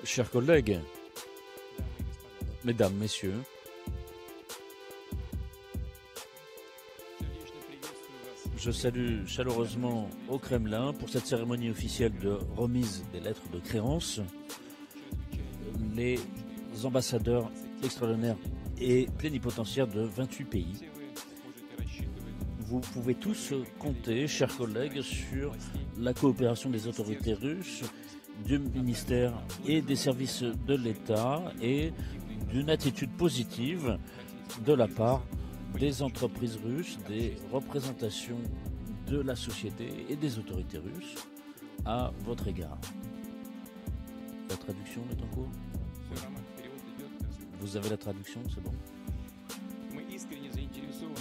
Chers collègues, mesdames, messieurs, je salue chaleureusement au Kremlin pour cette cérémonie officielle de remise des lettres de créance les ambassadeurs extraordinaires et plénipotentiaires de 28 pays. Vous pouvez tous compter, chers collègues, sur la coopération des autorités russes, du ministère et des services de l'État et d'une attitude positive de la part des entreprises russes, des représentations de la société et des autorités russes à votre égard. La traduction est en cours? Vous avez la traduction, c'est bon?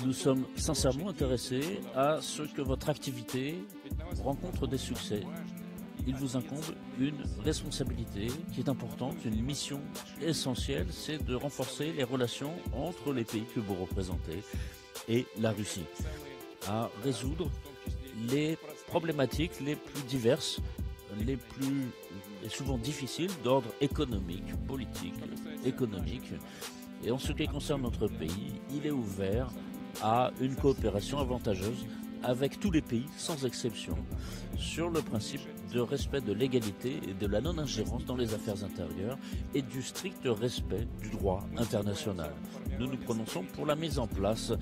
Nous sommes sincèrement intéressés à ce que votre activité rencontre des succès. Il vous incombe une responsabilité qui est importante, une mission essentielle, c'est de renforcer les relations entre les pays que vous représentez et la Russie, à résoudre les problématiques les plus diverses, les plus souvent difficiles d'ordre économique, politique, économique. Et en ce qui concerne notre pays, il est ouvert à une coopération avantageuse avec tous les pays, sans exception, sur le principe de respect de l'égalité et de la non-ingérence dans les affaires intérieures et du strict respect du droit international. Nous nous prononçons pour la mise en place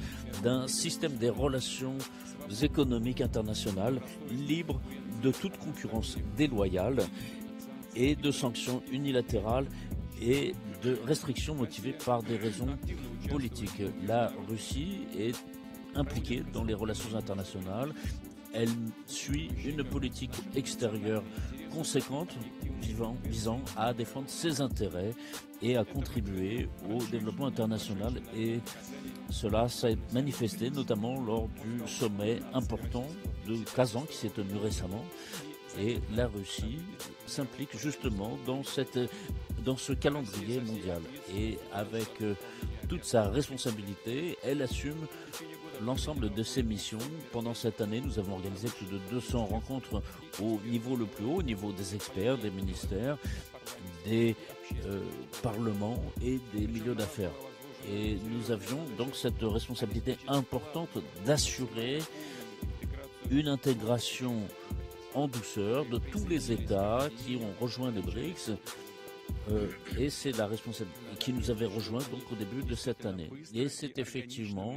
d'un système des relations économiques internationales libre de toute concurrence déloyale et de sanctions unilatérales et de restrictions motivées par des raisons politiques. La Russie est impliquée dans les relations internationales. Elle suit une politique extérieure conséquente visant à défendre ses intérêts et à contribuer au développement international. Et cela s'est manifesté notamment lors du sommet important de Kazan qui s'est tenu récemment. Et la Russie s'implique justement dans ce calendrier mondial. Et avec toute sa responsabilité, elle assume l'ensemble de ses missions. Pendant cette année, nous avons organisé plus de 200 rencontres au niveau le plus haut, au niveau des experts, des ministères, des parlements et des milieux d'affaires. Et nous avions donc cette responsabilité importante d'assurer une intégration en douceur de tous les États qui ont rejoint les BRICS. Et c'est la responsabilité qui nous avait rejoint donc au début de cette année. Et c'est effectivement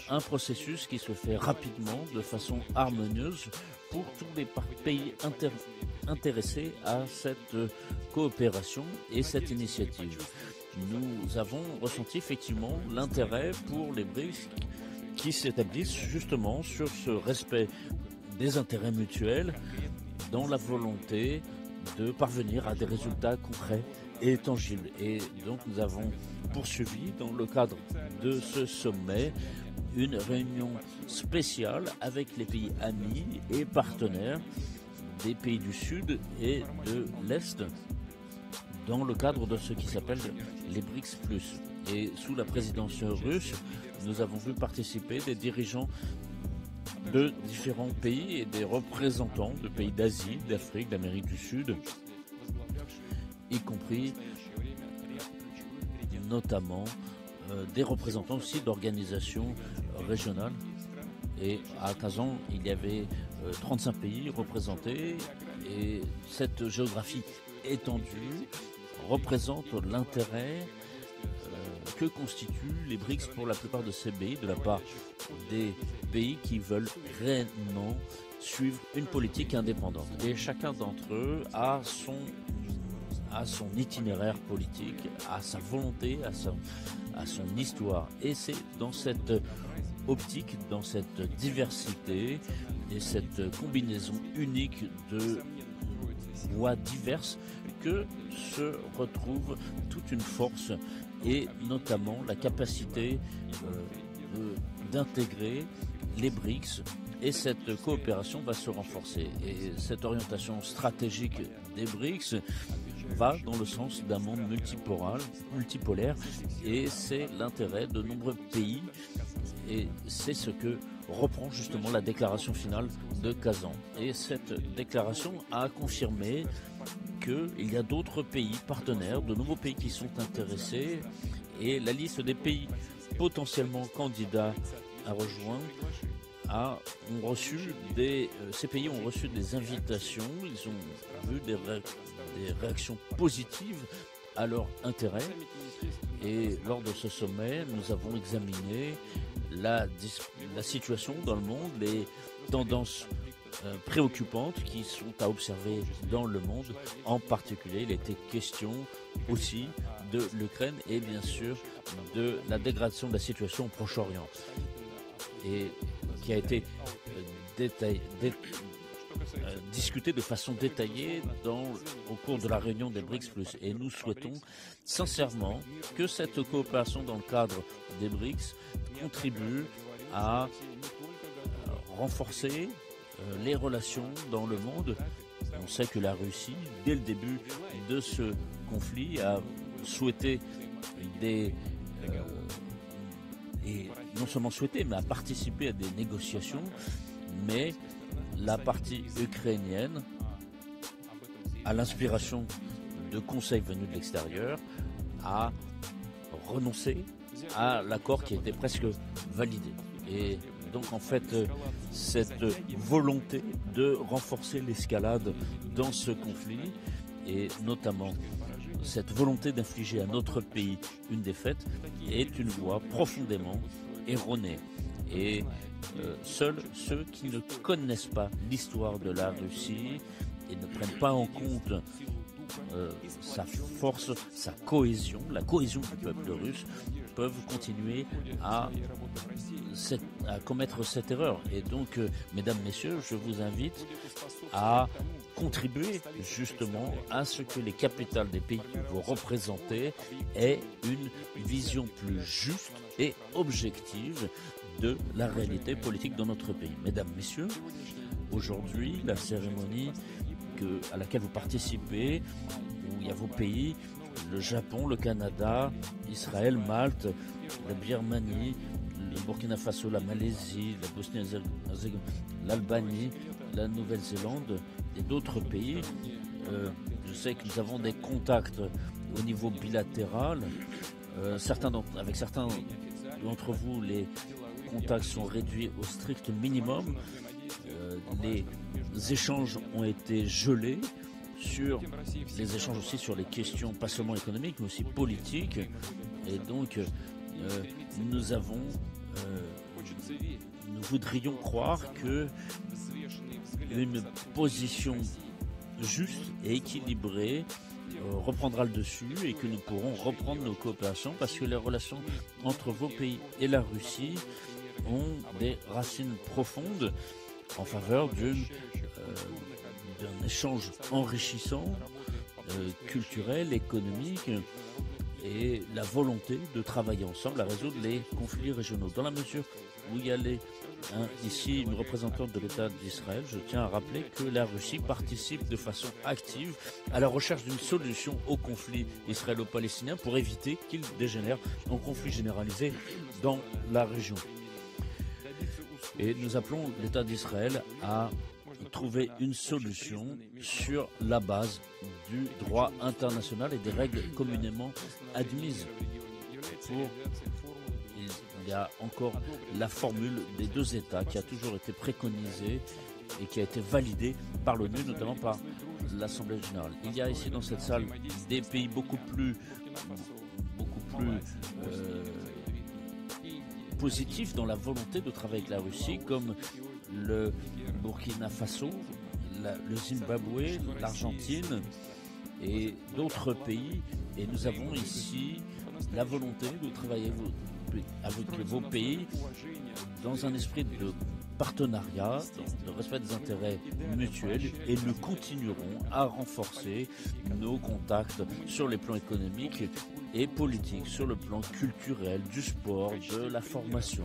un processus qui se fait rapidement, de façon harmonieuse, pour tous les pays intéressés à cette coopération et cette initiative. Nous avons ressenti effectivement l'intérêt pour les BRICS qui s'établissent justement sur ce respect des intérêts mutuels dans la volonté de parvenir à des résultats concrets et tangibles. Et donc nous avons poursuivi dans le cadre de ce sommet une réunion spéciale avec les pays amis et partenaires des pays du Sud et de l'Est dans le cadre de ce qui s'appelle les BRICS+. Et sous la présidence russe, nous avons vu participer des dirigeants de différents pays et des représentants de pays d'Asie, d'Afrique, d'Amérique du Sud, y compris notamment des représentants aussi d'organisations régionales. Et à Kazan, il y avait 35 pays représentés et cette géographie étendue représente l'intérêt que constituent les BRICS pour la plupart de ces pays, de la part des pays qui veulent réellement suivre une politique indépendante. Et chacun d'entre eux a son itinéraire politique, a sa volonté, a son histoire. Et c'est dans cette optique, dans cette diversité et cette combinaison unique de voies diverses que se retrouve toute une force et notamment la capacité d'intégrer les BRICS, et cette coopération va se renforcer. Et cette orientation stratégique des BRICS va dans le sens d'un monde multipolaire, et c'est l'intérêt de nombreux pays, et c'est ce que reprend justement la déclaration finale de Kazan. Et cette déclaration a confirmé qu'il y a d'autres pays partenaires, de nouveaux pays qui sont intéressés, et la liste des pays potentiellement candidats à rejoindre ces pays ont reçu des invitations, ils ont vu des réactions positives à leur intérêt. Et lors de ce sommet, nous avons examiné la situation dans le monde, les tendances préoccupantes qui sont à observer dans le monde. En particulier, il était question aussi de l'Ukraine et bien sûr de la dégradation de la situation au Proche-Orient, et qui a été discuté de façon détaillée au cours de la réunion des BRICS+. Et nous souhaitons sincèrement que cette coopération dans le cadre des BRICS contribue à renforcer les relations dans le monde. On sait que la Russie, dès le début de ce conflit, a souhaité et non seulement souhaité, mais a participé à des négociations, mais la partie ukrainienne, à l'inspiration de conseils venus de l'extérieur, a renoncé à l'accord qui était presque validé. Et donc en fait, cette volonté de renforcer l'escalade dans ce conflit, et notamment cette volonté d'infliger à notre pays une défaite, est une voie profondément erronée. Et seuls ceux qui ne connaissent pas l'histoire de la Russie et ne prennent pas en compte sa force, sa cohésion, la cohésion du peuple russe, peuvent continuer à commettre cette erreur. Et donc, mesdames, messieurs, je vous invite à contribuer justement à ce que les capitales des pays que vous représentez aient une vision plus juste et objective de la réalité politique dans notre pays. Mesdames, messieurs, aujourd'hui, la cérémonie à laquelle vous participez, où il y a vos pays, le Japon, le Canada, Israël, Malte, la Birmanie, le Burkina Faso, la Malaisie, la Bosnie-Herzégovine, l'Albanie, la Nouvelle-Zélande et d'autres pays. Je sais que nous avons des contacts au niveau bilatéral. Avec certains d'entre vous, les contacts sont réduits au strict minimum. Les échanges ont été gelés les échanges aussi sur les questions pas seulement économiques mais aussi politiques, et donc nous voudrions croire que une position juste et équilibrée reprendra le dessus et que nous pourrons reprendre nos coopérations, parce que les relations entre vos pays et la Russie ont des racines profondes en faveur d'un échange enrichissant, culturel, économique, et la volonté de travailler ensemble à résoudre les conflits régionaux. Dans la mesure où il y a ici une représentante de l'État d'Israël, je tiens à rappeler que la Russie participe de façon active à la recherche d'une solution au conflit israélo-palestinien pour éviter qu'il dégénère en conflit généralisé dans la région. Et nous appelons l'État d'Israël à trouver une solution sur la base du droit international et des règles communément admises. Il y a encore la formule des deux États qui a toujours été préconisée et qui a été validée par l'ONU, notamment par l'Assemblée générale. Il y a ici dans cette salle des pays beaucoup plus positifs dans la volonté de travailler avec la Russie, comme le Burkina Faso, le Zimbabwe, l'Argentine et d'autres pays. Et nous avons ici la volonté de travailler avec vos pays dans un esprit de partenariat, de respect des intérêts mutuels, et nous continuerons à renforcer nos contacts sur les plans économiques et politiques, sur le plan culturel, du sport, de la formation.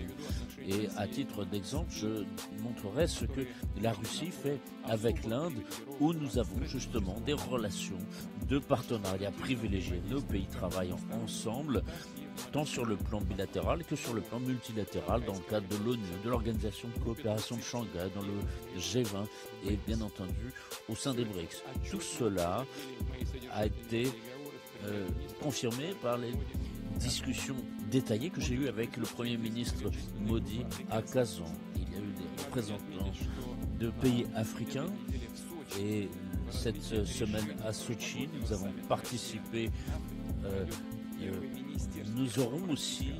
Et à titre d'exemple, je montrerai ce que la Russie fait avec l'Inde, où nous avons justement des relations de partenariat privilégiés. Nos pays travaillent ensemble, tant sur le plan bilatéral que sur le plan multilatéral, dans le cadre de l'ONU, de l'Organisation de coopération de Shanghai, dans le G20 et bien entendu au sein des BRICS. Tout cela a été confirmé par les discussions détaillées que j'ai eues avec le Premier ministre Modi à Kazan. Il y a eu des représentants de pays africains et cette semaine à Sochi, nous avons participé. Nous aurons aussi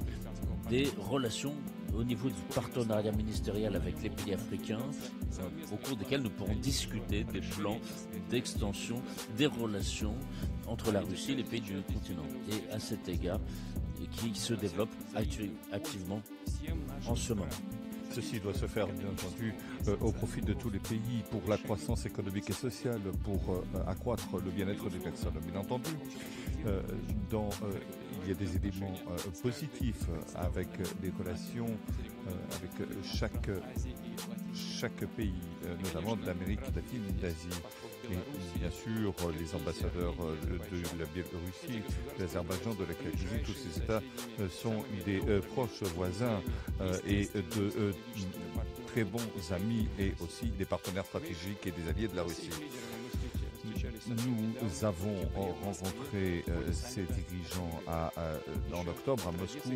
des relations au niveau du partenariat ministériel avec les pays africains, au cours desquels nous pourrons discuter des plans d'extension des relations entre la Russie et les pays du continent. Et à cet égard, qui se développe activement en ce moment. Ceci doit se faire, bien entendu, au profit de tous les pays, pour la croissance économique et sociale, pour accroître le bien-être des personnes. Bien entendu, il y a des éléments positifs avec les relations avec chaque pays, notamment de l'Amérique latine, d'Asie. Et bien sûr, les ambassadeurs de la Biélorussie, de l'Azerbaïdjan, de la Kirghizie, tous ces États sont des proches voisins et de très bons amis et aussi des partenaires stratégiques et des alliés de la Russie. Nous avons rencontré ces dirigeants en octobre à Moscou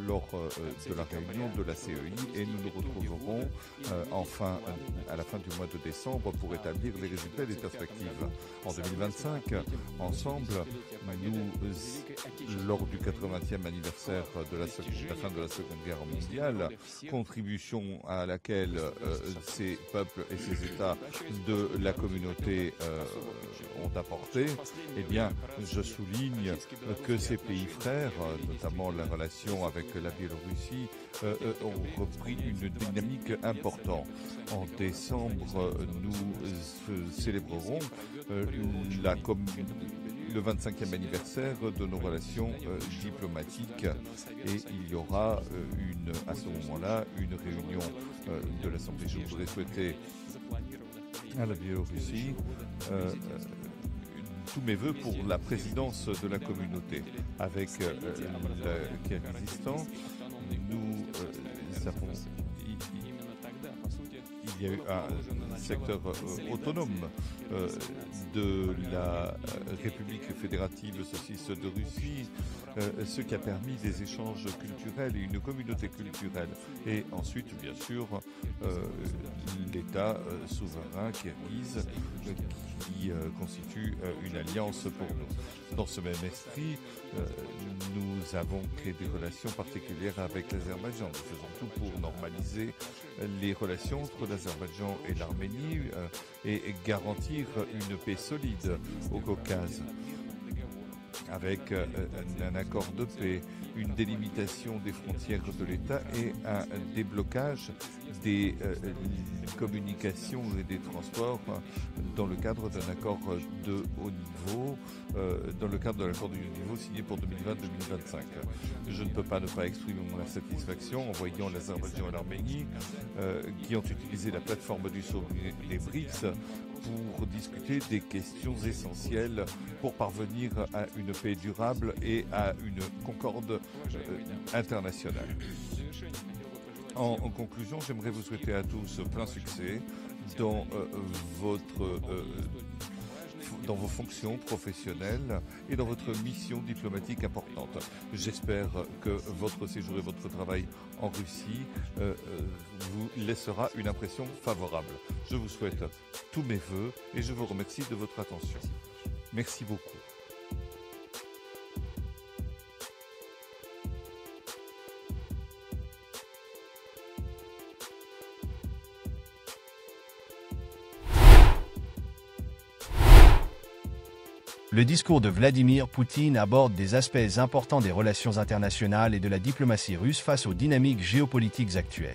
lors de la réunion de la CEI et nous nous retrouverons à la fin du mois de décembre pour établir les résultats des perspectives. En 2025, ensemble, lors du 80e anniversaire de la fin de la Seconde Guerre mondiale, contribution à laquelle ces peuples et ces États de la communauté ont apporté, eh bien, je souligne que ces pays frères, notamment la relation avec la Biélorussie, ont repris une dynamique importante. En décembre, nous célébrerons le 25e anniversaire de nos relations diplomatiques et il y aura à ce moment-là une réunion de l'Assemblée. Je voudrais souhaiter à la Biélorussie tous mes voeux pour la présidence de la communauté. Avec le Kirghizistan, il y a eu un secteur autonome de la République fédérative socialiste de Russie, ce qui a permis des échanges culturels et une communauté culturelle. Et ensuite, bien sûr, l'État souverain kirghize qui constitue une alliance pour nous. Dans ce même esprit, nous avons créé des relations particulières avec l'Azerbaïdjan. Nous faisons tout pour normaliser les relations entre l'Azerbaïdjan et l'Arménie et garantir une paix solide au Caucase, avec un accord de paix, une délimitation des frontières de l'État et un déblocage des communications et des transports dans le cadre d'un accord de haut niveau, dans le cadre de l'accord de haut niveau signé pour 2020-2025. Je ne peux pas ne pas exprimer mon insatisfaction en voyant l'Azerbaïdjan et l'Arménie qui ont utilisé la plateforme du sommet des BRICS pour discuter des questions essentielles pour parvenir à une paix durable et à une concorde internationale. En conclusion, j'aimerais vous souhaiter à tous plein succès dans vos fonctions professionnelles et dans votre mission diplomatique importante. J'espère que votre séjour et votre travail en Russie vous laissera une impression favorable. Je vous souhaite tous mes vœux et je vous remercie de votre attention. Merci beaucoup. Le discours de Vladimir Poutine aborde des aspects importants des relations internationales et de la diplomatie russe face aux dynamiques géopolitiques actuelles.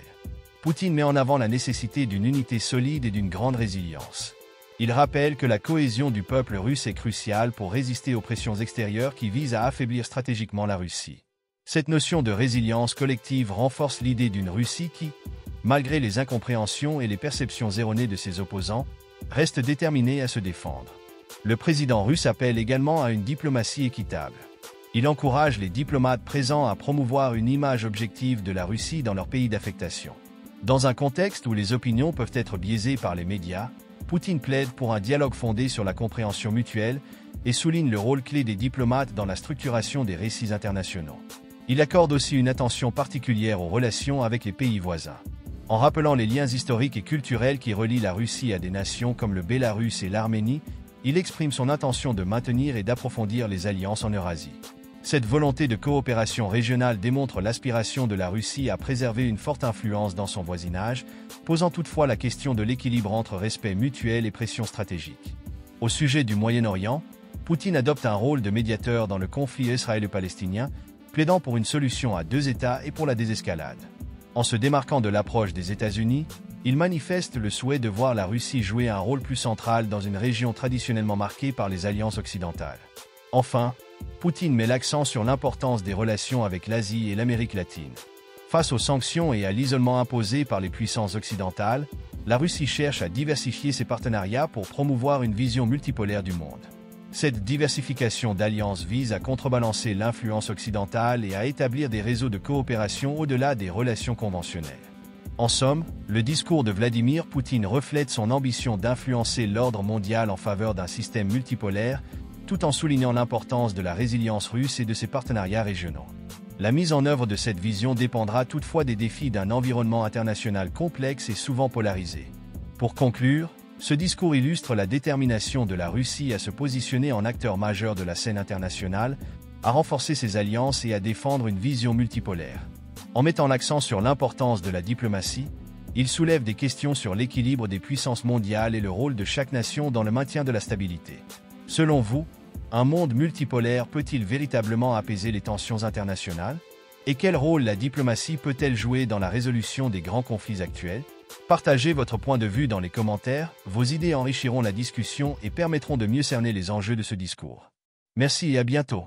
Poutine met en avant la nécessité d'une unité solide et d'une grande résilience. Il rappelle que la cohésion du peuple russe est cruciale pour résister aux pressions extérieures qui visent à affaiblir stratégiquement la Russie. Cette notion de résilience collective renforce l'idée d'une Russie qui, malgré les incompréhensions et les perceptions erronées de ses opposants, reste déterminée à se défendre. Le président russe appelle également à une diplomatie équitable. Il encourage les diplomates présents à promouvoir une image objective de la Russie dans leur pays d'affectation. Dans un contexte où les opinions peuvent être biaisées par les médias, Poutine plaide pour un dialogue fondé sur la compréhension mutuelle et souligne le rôle clé des diplomates dans la structuration des récits internationaux. Il accorde aussi une attention particulière aux relations avec les pays voisins. En rappelant les liens historiques et culturels qui relient la Russie à des nations comme le Bélarus et l'Arménie, il exprime son intention de maintenir et d'approfondir les alliances en Eurasie. Cette volonté de coopération régionale démontre l'aspiration de la Russie à préserver une forte influence dans son voisinage, posant toutefois la question de l'équilibre entre respect mutuel et pression stratégique. Au sujet du Moyen-Orient, Poutine adopte un rôle de médiateur dans le conflit israélo-palestinien, plaidant pour une solution à deux États et pour la désescalade. En se démarquant de l'approche des États-Unis, il manifeste le souhait de voir la Russie jouer un rôle plus central dans une région traditionnellement marquée par les alliances occidentales. Enfin, Poutine met l'accent sur l'importance des relations avec l'Asie et l'Amérique latine. Face aux sanctions et à l'isolement imposé par les puissances occidentales, la Russie cherche à diversifier ses partenariats pour promouvoir une vision multipolaire du monde. Cette diversification d'alliances vise à contrebalancer l'influence occidentale et à établir des réseaux de coopération au-delà des relations conventionnelles. En somme, le discours de Vladimir Poutine reflète son ambition d'influencer l'ordre mondial en faveur d'un système multipolaire, tout en soulignant l'importance de la résilience russe et de ses partenariats régionaux. La mise en œuvre de cette vision dépendra toutefois des défis d'un environnement international complexe et souvent polarisé. Pour conclure, ce discours illustre la détermination de la Russie à se positionner en acteur majeur de la scène internationale, à renforcer ses alliances et à défendre une vision multipolaire. En mettant l'accent sur l'importance de la diplomatie, il soulève des questions sur l'équilibre des puissances mondiales et le rôle de chaque nation dans le maintien de la stabilité. Selon vous, un monde multipolaire peut-il véritablement apaiser les tensions internationales? Et quel rôle la diplomatie peut-elle jouer dans la résolution des grands conflits actuels? Partagez votre point de vue dans les commentaires, vos idées enrichiront la discussion et permettront de mieux cerner les enjeux de ce discours. Merci et à bientôt.